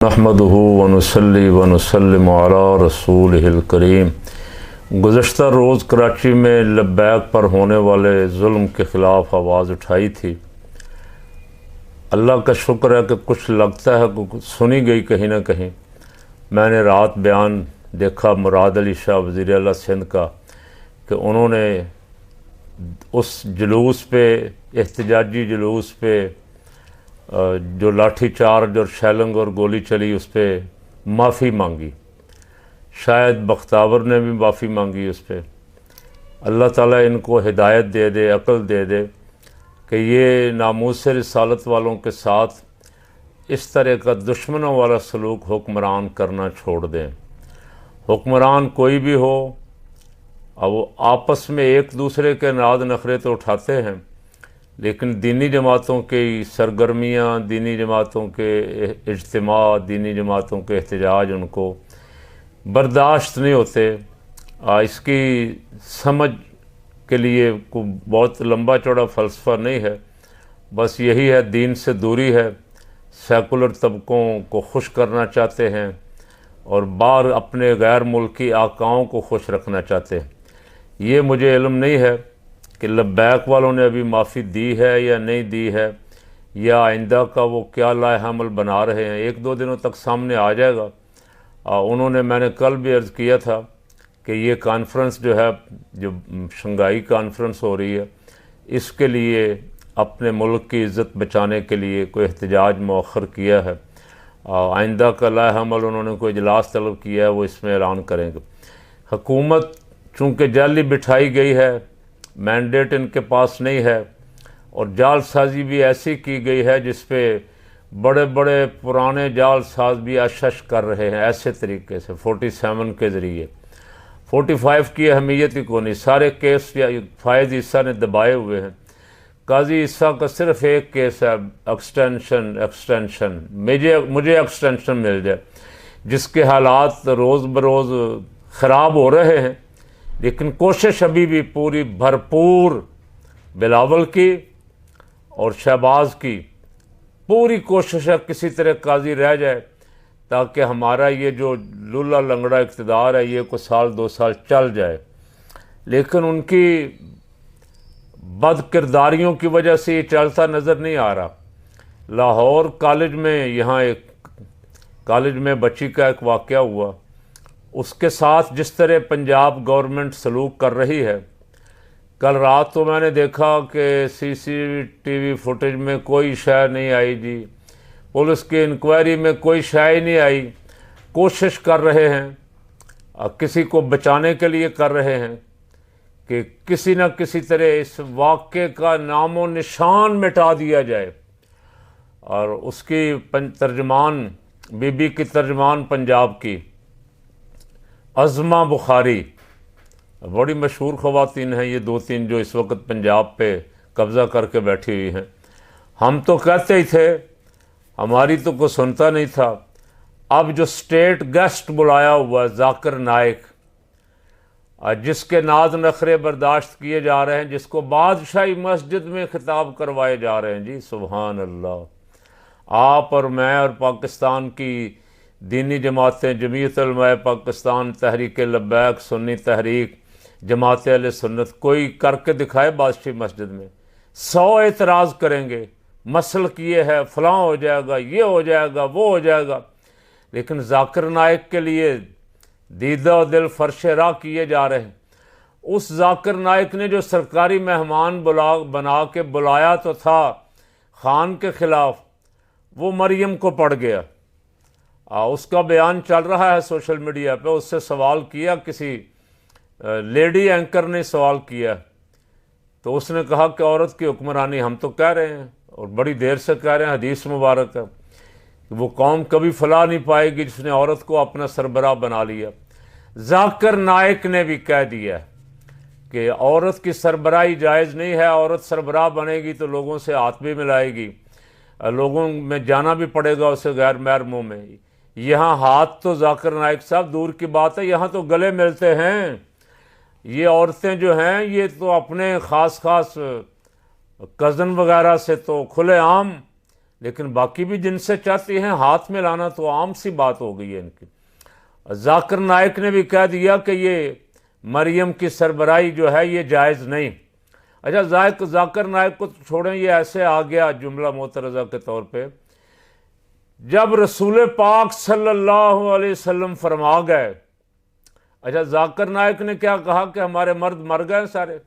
नहमदुहु व नुसल्ली व नुसल्लिमु अला रसूलिहिल करीम। गुज़श्ता रोज़ कराची में लब्बैक पर होने वाले जुल्म के ख़िलाफ़ आवाज़ उठाई थी। अल्लाह का शुक्र है कि कुछ लगता है कि सुनी गई कहीं ना कहीं। मैंने रात बयान देखा मुराद अली शाह वज़ीर आला सिंध का कि उन्होंने उस जुलूस पे, एहतजाजी जुलूस पे जो लाठी चार्ज और शैलिंग और गोली चली उस पर माफ़ी मांगी। शायद बख्तावर ने भी माफ़ी मांगी उस पर। अल्लाह ताला इनको हिदायत दे दे, अक़ल दे दे कि ये नामूस रिसालत वालों के साथ इस तरह का दुश्मनों वाला सलूक हुक्मरान करना छोड़ दें। हुक्मरान कोई भी हो, अब वो आपस में एक दूसरे के नाज नखरे तो उठाते हैं, लेकिन दीनी जमातों की सरगर्मियाँ, दीनी जमातों के इज्तिमा, दीनी जमातों के एहतजाज उनको बर्दाश्त नहीं होते। इसकी समझ के लिए कोई बहुत लंबा चौड़ा फ़लसफ़ा नहीं है, बस यही है, दीन से दूरी है। सेकुलर तबकों को खुश करना चाहते हैं और बाहर अपने गैर मुल्की आकाओं को खुश रखना चाहते हैं। ये मुझे इल्म नहीं है कि लब्बैक वालों ने अभी माफ़ी दी है या नहीं दी है, या आइंदा का वो क्या लाएहमल बना रहे हैं। एक दो दिनों तक सामने आ जाएगा। मैंने कल भी अर्ज़ किया था कि ये कॉन्फ्रेंस जो है, जो शंघाई कॉन्फ्रेंस हो रही है, इसके लिए अपने मुल्क की इज़्ज़त बचाने के लिए कोई एहतजाज मौखर किया है। आइंदा का लाएहमल उन्होंने कोई इजलास तलब किया है, वो इसमें ऐलान करेंगे। हुकूमत चूँकि जाली बिठाई गई है, मैंडेट इनके पास नहीं है, और जालसाजी भी ऐसी की गई है जिस पे बड़े बड़े पुराने जालसाज भी आशश कर रहे हैं ऐसे तरीके से 47 के ज़रिए। 45 की अहमियत ही को नहीं, सारे केस या फायद ईसा ने दबाए हुए हैं। काजी ईसा का सिर्फ एक केस है, एक्सटेंशन मुझे एक्सटेंशन मिल जाए, जिसके हालात रोज़ बरोज़ ख़राब हो रहे हैं, लेकिन कोशिश अभी भी पूरी भरपूर बिलावल की और शहबाज की पूरी कोशिश है किसी तरह काजी रह जाए, ताकि हमारा ये जो लूला लंगड़ा इक़्तिदार है ये कुछ साल 2 साल चल जाए। लेकिन उनकी बदकिरदारियों की वजह से ये चलता नज़र नहीं आ रहा। लाहौर कॉलेज में, यहाँ एक कॉलेज में बच्ची का एक वाक़या हुआ, उसके साथ जिस तरह पंजाब गवर्नमेंट सलूक कर रही है, कल रात तो मैंने देखा कि सीसीटीवी फुटेज में कोई शय नहीं आई जी, पुलिस की इंक्वायरी में कोई शय नहीं आई। कोशिश कर रहे हैं, किसी को बचाने के लिए कर रहे हैं कि किसी न किसी तरह इस वाक़े का नामो निशान मिटा दिया जाए। और उसकी तर्जमान, बीबी की तर्जमान पंजाब की अज़मा बुखारी, बड़ी मशहूर ख़वातीन हैं ये 2-3 जो इस वक्त पंजाब पे कब्ज़ा करके बैठी हुई हैं। हम तो कहते ही थे, हमारी तो कोई सुनता नहीं था। अब जो स्टेट गेस्ट बुलाया हुआ जाकिर नाइक, जिसके नाज नखरे बर्दाश्त किए जा रहे हैं, जिसको बादशाही मस्जिद में खिताब करवाए जा रहे हैं जी, सुभान अल्लाह। आप और मैं और पाकिस्तान की दीनी जमातें, जमीयत उलमा पाकिस्तान, तहरीक लब्बैक, सुन्नी तहरीक, जमात अहले सुन्नत, कोई करके दिखाए बादशाही मस्जिद में। 100 एतराज़ करेंगे, मसल किए है, फ़लाँ हो जाएगा, ये हो जाएगा, वो हो जाएगा। लेकिन जाकिर नाइक के लिए दीदा दिल फर्श राह किए जा रहे हैं। उस जाकिर नाइक ने जो सरकारी मेहमान बना के बुलाया तो था खान के ख़िलाफ़, वो मरियम को पड़ गया। उसका बयान चल रहा है सोशल मीडिया पे। उससे सवाल किया, किसी लेडी एंकर ने सवाल किया, तो उसने कहा कि औरत की हुक्मरानी हम तो कह रहे हैं और बड़ी देर से कह रहे हैं, हदीस मुबारक है कि वो कौम कभी फला नहीं पाएगी जिसने औरत को अपना सरबराह बना लिया। जाकिर नाइक ने भी कह दिया कि औरत की सरबराही जायज़ नहीं है, औरत सरबराह बनेगी तो लोगों से हाथ भी मिलाएगी, लोगों में जाना भी पड़ेगा उसे गैर महरमों में। यहाँ हाथ तो जाकिर नाइक साहब दूर की बात है, यहाँ तो गले मिलते हैं। ये औरतें जो हैं ये तो अपने ख़ास कज़न वगैरह से तो खुलेआम लेकिन बाकी भी जिनसे चाहती हैं हाथ में लाना तो आम सी बात हो गई है इनकी। जाकिर नाइक ने भी कह दिया कि ये मरियम की सरबराही जो है ये जायज़ नहीं। अच्छा, जाकिर नाइक को तो छोड़ें, ये ऐसे आ गया जुमला मोतरज़ा के तौर पे, जब रसूल पाक सल्लल्लाहु अलैहि वसल्लम फरमा गए। अच्छा, जाकिर नाइक ने क्या कहा कि हमारे मर्द मर गए सारे।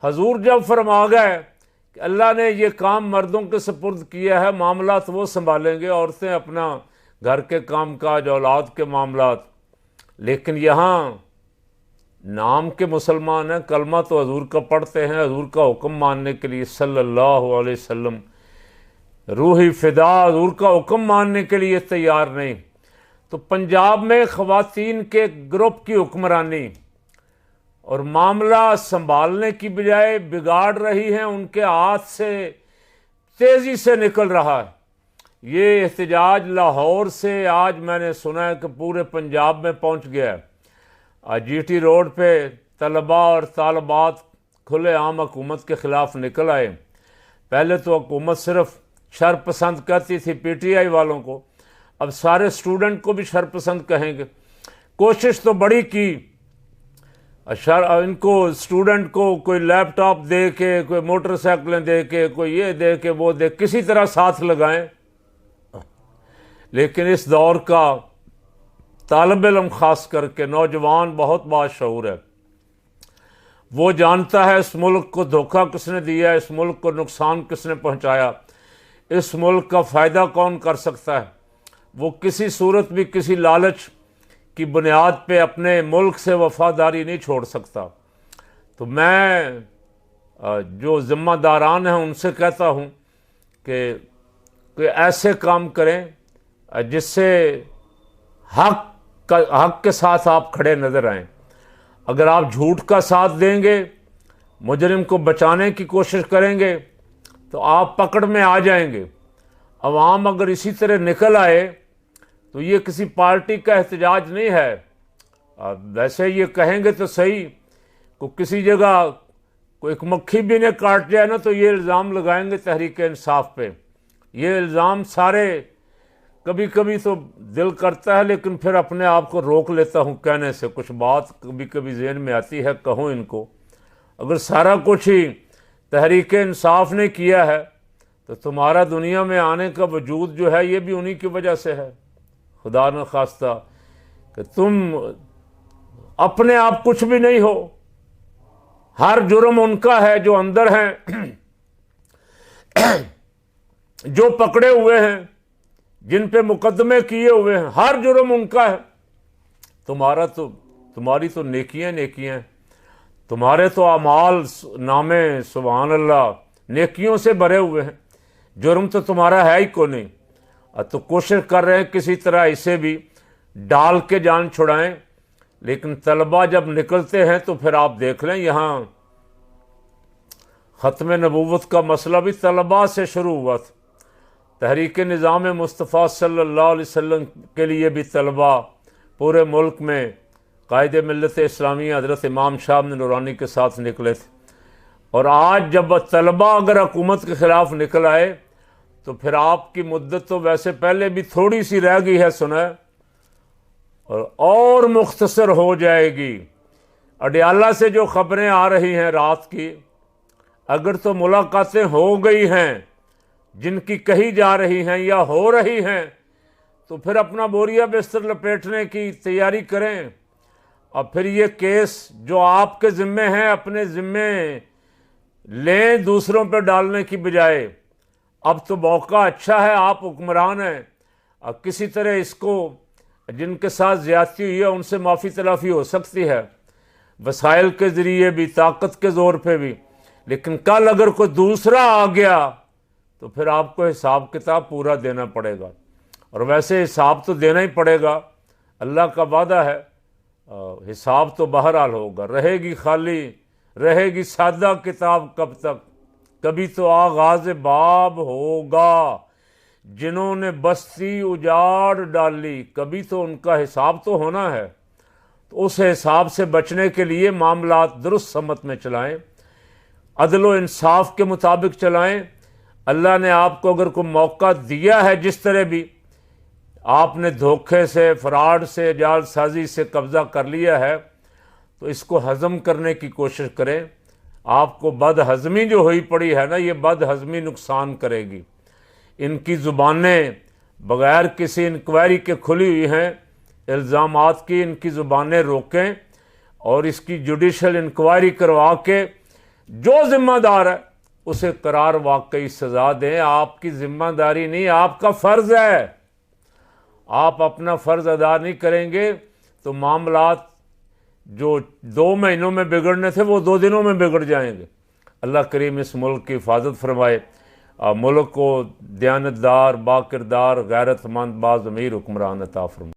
हजूर जब फरमा गए कि अल्लाह ने ये काम मर्दों के सुपुर्द किया है, मामला तो वो संभालेंगे, औरतें अपना घर के काम काज, औलाद के मामलात, लेकिन यहाँ नाम के मुसलमान हैं, कलमा तो हजूर का पढ़ते हैं, हजूर का हुक्म मानने के लिए सल्लल्लाहु अलैहि वसल्लम, रूही फिदा, हजूर का हुक्म मानने के लिए तैयार नहीं। तो पंजाब में ख़वातीन के ग्रुप की हुक्मरानी और मामला संभालने की बजाय बिगाड़ रही हैं, उनके हाथ से तेज़ी से निकल रहा है। ये एहतजाज लाहौर से आज मैंने सुना है कि पूरे पंजाब में पहुंच गया है। GT रोड पे तलबा और तालबात खुलेआम हुकूमत के ख़िलाफ़ निकल आए। पहले तो हुकूमत सिर्फ शर पसंद कहती थी PTI वालों को, अब सारे स्टूडेंट को भी शर पसंद कहेंगे। कोशिश तो बड़ी की, इनको स्टूडेंट को कोई लैपटॉप दे के, कोई मोटरसाइकिलें दे के, कोई ये दे के, वो दे, किसी तरह साथ लगाएं। लेकिन इस दौर का तालिब इल्म ख़ास करके नौजवान बहुत बाशऊर है। वो जानता है इस मुल्क को धोखा किसने दिया, इस मुल्क को नुकसान किसने पहुंचाया, इस मुल्क का फ़ायदा कौन कर सकता है। वो किसी सूरत भी किसी लालच की बुनियाद पे अपने मुल्क से वफादारी नहीं छोड़ सकता। तो मैं जो ज़िम्मेदारान हैं उनसे कहता हूँ कि ऐसे काम करें जिससे हक के साथ आप खड़े नज़र आएँ। अगर आप झूठ का साथ देंगे, मुजरिम को बचाने की कोशिश करेंगे, तो आप पकड़ में आ जाएंगे। अवाम अगर इसी तरह निकल आए तो ये किसी पार्टी का एहतजाज नहीं है। वैसे ये कहेंगे तो सही, को किसी जगह कोई एक मक्खी भी ने काट जाए ना, तो ये इल्ज़ाम लगाएंगे तहरीक इंसाफ पे। ये इल्ज़ाम सारे, कभी कभी तो दिल करता है लेकिन फिर अपने आप को रोक लेता हूँ कहने से। कुछ बात कभी कभी ज़हन में आती है, कहूँ इनको। अगर सारा कुछ ही तहरीक इंसाफ ने किया है तो तुम्हारा दुनिया में आने का वजूद जो है ये भी उन्हीं की वजह से है। खुदा न खास्ता कि तुम अपने आप कुछ भी नहीं हो, हर जुर्म उनका है जो अंदर हैं, जो पकड़े हुए हैं, जिन पे मुकदमे किए हुए हैं, हर जुर्म उनका है। तुम्हारी तो नेकियां नेकियां, तुम्हारे तो अमाल नामे सुभान अल्लाह नेकियों से भरे हुए हैं, जुर्म तो तुम्हारा है ही को नहीं। तो कोशिश कर रहे हैं किसी तरह इसे भी डाल के जान छुड़ाएं। लेकिन तलबा जब निकलते हैं तो फिर आप देख लें, यहाँ ख़त्म नबूवत का मसला भी तलबा से शुरू हुआ था। तहरीक निज़ाम मुस्तफ़ा सल्लल्लाहु अलैहि वसल्लम के लिए भी तलबा पूरे मुल्क में कायदे मिल्लत इस्लामिया हज़रत इमाम शाह नूरानी के साथ निकले थे। और आज जब तलबा अगर हुकूमत के ख़िलाफ़ निकल आए तो फिर आपकी मुद्दत तो वैसे पहले भी थोड़ी सी रह गई है सुना, और मुख्तसर हो जाएगी। अडियाला से जो ख़बरें आ रही हैं रात की, अगर तो मुलाकातें हो गई हैं जिनकी कही जा रही हैं या हो रही हैं, तो फिर अपना बोरिया बिस्तर लपेटने की तैयारी करें। और फिर ये केस जो आपके ज़िम्मे हैं अपने ज़िम्मे लें, दूसरों पर डालने की बजाय। अब तो मौका अच्छा है, आप हुक्मरान हैं, अब किसी तरह इसको, जिनके साथ ज़्यादती हुई है उनसे माफ़ी तलाफ़ी हो सकती है, वसाइल के ज़रिए भी, ताकत के ज़ोर पे भी। लेकिन कल अगर कोई दूसरा आ गया तो फिर आपको हिसाब किताब पूरा देना पड़ेगा। और वैसे हिसाब तो देना ही पड़ेगा, अल्लाह का वादा है। हिसाब तो बहरहाल होगा। रहेगी खाली, रहेगी सादा किताब कब तक, कभी तो आगाज़ बाब होगा। जिन्होंने बस्ती उजाड़ डाली, कभी तो उनका हिसाब तो होना है। तो उस हिसाब से बचने के लिए मामलात दुरुस्त समत में चलाएं, अदल व इंसाफ के मुताबिक चलाएं। अल्लाह ने आपको अगर कोई मौका दिया है, जिस तरह भी आपने धोखे से, फ्रॉड से, जालसाजी से कब्ज़ा कर लिया है, तो इसको हज़म करने की कोशिश करें। आपको बदहज़मी जो हुई पड़ी है ना, ये बदहज़मी नुकसान करेगी। इनकी ज़ुबानें बग़ैर किसी इंक्वायरी के खुली हुई हैं, इल्ज़ामात की। इनकी ज़ुबानें रोकें और इसकी जुडिशल इंक्वायरी करवा के जो ज़िम्मेदार है उसे करार वाकई सज़ा दें। आपकी ज़िम्मेदारी नहीं, आपका फ़र्ज़ है। आप अपना फ़र्ज़ अदा नहीं करेंगे तो मामलात जो 2 महीनों में बिगड़ने थे वो 2 दिनों में बिगड़ जाएंगे। अल्लाह करीम इस मुल्क की हिफाजत फरमाए, मुल्क को दयानतदार, बाकिरदार, गैरतमंद, बाज़मीर हुक्मरान अता फरमाए।